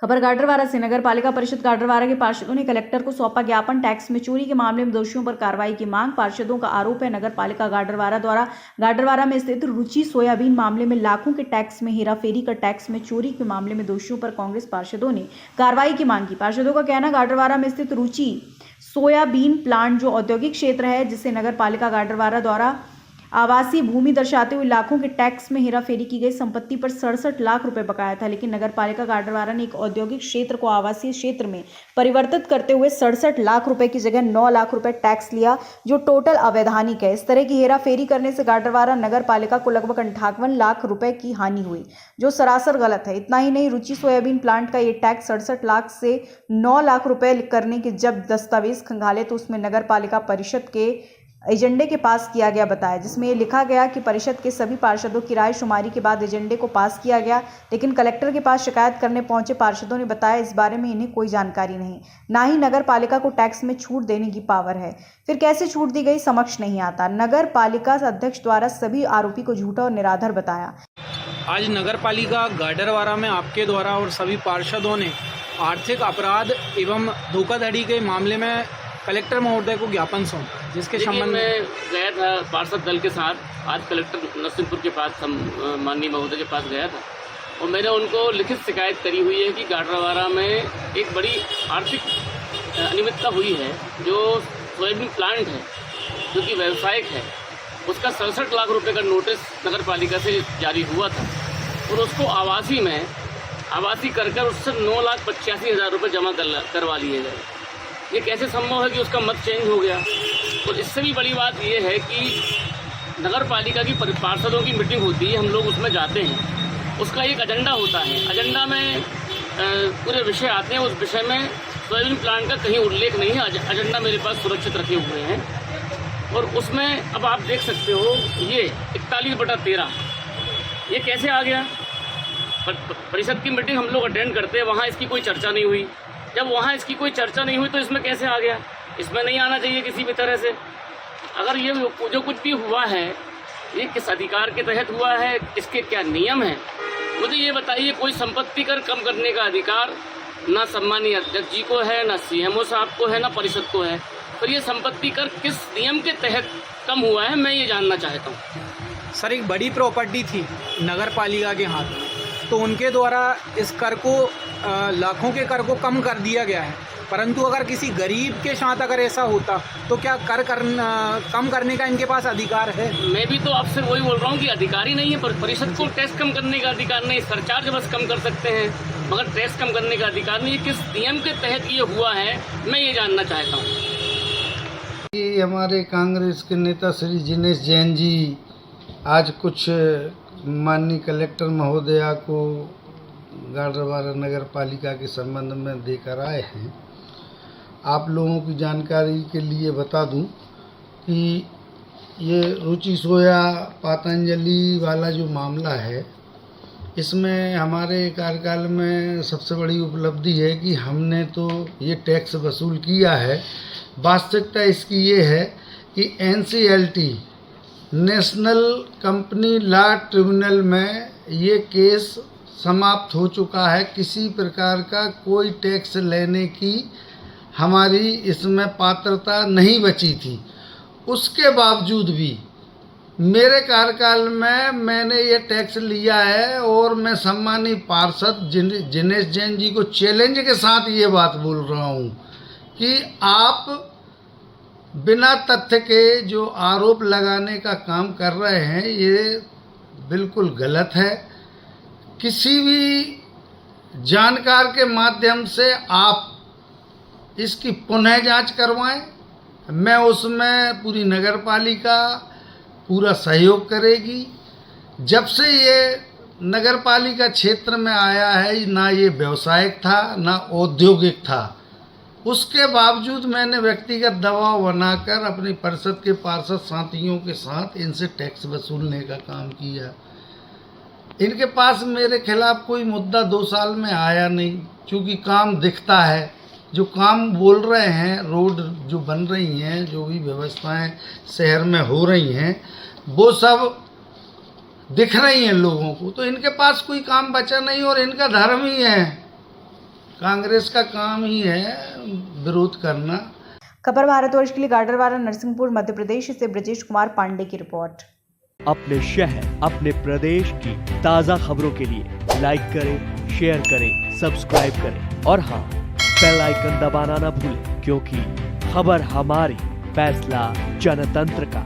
खबर गाडरवारा से। नगर पालिका परिषद गाडरवारा के पार्षदों ने कलेक्टर को सौंपा ज्ञापन। टैक्स में चोरी के मामले में दोषियों पर कार्रवाई की मांग। पार्षदों का आरोप है नगर पालिका गाडरवारा द्वारा गाडरवारा में स्थित रुचि सोयाबीन मामले में लाखों के टैक्स में हेराफेरी कर टैक्स में चोरी के मामले में दोषियों पर कांग्रेस पार्षदों ने कार्रवाई की मांग की। पार्षदों का कहना, गाडरवारा में स्थित रुचि सोयाबीन प्लांट जो औद्योगिक क्षेत्र है, जिसे नगर पालिका गाडरवारा द्वारा आवासीय भूमि दर्शाते हुए लाखों के टैक्स में हेराफेरी की गई। संपत्ति पर 67 लाख रुपए बकाया था, लेकिन नगर पालिका गाडरवारा ने एक औद्योगिक क्षेत्र को आवासीय क्षेत्र में परिवर्तित करते हुए 67 लाख रुपए की जगह 9 लाख रुपए टैक्स लिया, जो टोटल अवैधानिक है। इस तरह की हेराफेरी करने से गाडरवारा नगर पालिका को लगभग 58 लाख रुपए की हानि हुई, जो सरासर गलत है। इतना ही नहीं, रुचि सोयाबीन प्लांट का ये टैक्स 67 लाख से 9 लाख रुपए करने के जब दस्तावेज खंगाले तो उसमें नगर पालिका परिषद के एजेंडे के पास किया गया बताया, जिसमें यह लिखा गया कि परिषद के सभी पार्षदों की राय शुमारी के बाद एजेंडे को पास किया गया। लेकिन कलेक्टर के पास शिकायत करने पहुंचे पार्षदों ने बताया इस बारे में इन्हें कोई जानकारी नहीं, ना ही नगर पालिका को टैक्स में छूट देने की पावर है। फिर कैसे छूट दी गई समझ नहीं आता। नगर पालिका अध्यक्ष द्वारा सभी आरोपी को झूठा और निराधार बताया। आज नगर पालिका गाडरवारा में आपके द्वारा और सभी पार्षदों ने आर्थिक अपराध एवं धोखाधड़ी के मामले में कलेक्टर महोदय को ज्ञापन सौंपा, जिसके संबंध में गया था पार्षद दल के साथ। आज कलेक्टर नरसिंहपुर के पास माननीय महोदय के पास गया था और मैंने उनको लिखित शिकायत करी हुई है कि गाडरवारा में एक बड़ी आर्थिक अनियमितता हुई है। जो सोयाबीन प्लांट है जो कि व्यावसायिक है, उसका 67 लाख रुपए का नोटिस नगर पालिका से जारी हुआ था और उसको आवासी कर उससे 9,85,000 रुपये जमा करवा लिए गए। ये कैसे संभव है कि उसका मत चेंज हो गया। और इससे भी बड़ी बात ये है कि नगर पालिका की पार्षदों की मीटिंग होती है, हम लोग उसमें जाते हैं, उसका एक एजेंडा होता है। एजेंडा में पूरे विषय आते हैं, उस विषय में सोयाबीन प्लांट का कहीं उल्लेख नहीं है। एजेंडा मेरे पास सुरक्षित रखे हुए हैं और उसमें अब आप देख सकते हो ये 41/13 ये कैसे आ गया। परिषद की मीटिंग हम लोग अटेंड करते हैं, वहाँ इसकी कोई चर्चा नहीं हुई। जब वहाँ इसकी कोई चर्चा नहीं हुई तो इसमें कैसे आ गया। इसमें नहीं आना चाहिए किसी भी तरह से। अगर ये जो कुछ भी हुआ है ये किस अधिकार के तहत हुआ है, इसके क्या नियम हैं, मुझे ये बताइए। कोई संपत्ति कर कम करने का अधिकार ना सम्मानीय अध्यक्ष जी को है, ना सीएमओ साहब को है, ना परिषद को है। फिर ये संपत्ति कर किस नियम के तहत कम हुआ है, मैं ये जानना चाहता हूँ। सर, एक बड़ी प्रॉपर्टी थी नगर पालिका के हाथ में, तो उनके द्वारा इस कर को लाखों के कर को कम कर दिया गया है। परंतु अगर किसी गरीब के साथ अगर ऐसा होता तो क्या कम करने का इनके पास अधिकार है? मैं भी तो आपसे वही बोल रहा हूँ कि अधिकार ही नहीं है। पर परिषद को टैक्स कम करने का अधिकार नहीं, सरचार्ज बस कम कर सकते हैं, मगर टैक्स कम करने का अधिकार नहीं। किस नियम के तहत ये हुआ है, मैं ये जानना चाहता हूँ। हमारे कांग्रेस के नेता श्री जिनेश जैन जी आज कुछ माननीय कलेक्टर महोदया को गाडरवारा नगर पालिका के संबंध में देकर आए हैं। आप लोगों की जानकारी के लिए बता दूं कि ये रुचि सोया पतंजलि वाला जो मामला है, इसमें हमारे कार्यकाल में सबसे बड़ी उपलब्धि है कि हमने तो ये टैक्स वसूल किया है। वास्तविकता इसकी ये है कि NCLT national company law tribunal में ये केस समाप्त हो चुका है। किसी प्रकार का कोई टैक्स लेने की हमारी इसमें पात्रता नहीं बची थी। उसके बावजूद भी मेरे कार्यकाल में मैंने ये टैक्स लिया है और मैं सम्मानीय पार्षद जिनेश जैन जी को चैलेंज के साथ ये बात बोल रहा हूँ कि आप बिना तथ्य के जो आरोप लगाने का काम कर रहे हैं ये बिल्कुल गलत है। किसी भी जानकार के माध्यम से आप इसकी पुनः जांच करवाएं। मैं उसमें पूरी नगर पालिका पूरा सहयोग करेगी। जब से ये नगर पालिका क्षेत्र में आया है, ना ये व्यावसायिक था ना औद्योगिक था, उसके बावजूद मैंने व्यक्तिगत दबाव बनाकर अपनी परिषद के पार्षद साथियों के साथ इनसे टैक्स वसूलने का काम किया। इनके पास मेरे खिलाफ कोई मुद्दा 2 साल में आया नहीं, क्योंकि काम दिखता है। जो काम बोल रहे हैं, रोड जो बन रही हैं, जो भी व्यवस्थाएं शहर में हो रही हैं, वो सब दिख रही हैं लोगों को। तो इनके पास कोई काम बचा नहीं और इनका धर्म ही है कांग्रेस का काम ही है विरोध करना। खबर भारतवर्ष के लिए गाडरवारा नरसिंहपुर मध्य प्रदेश से ब्रजेश कुमार पांडे की रिपोर्ट। अपने शहर अपने प्रदेश की ताज़ा खबरों के लिए लाइक करें, शेयर करें, सब्सक्राइब करें और हाँ, बेल आइकन दबाना ना भूलें, क्योंकि खबर हमारी, फैसला जनतंत्र का।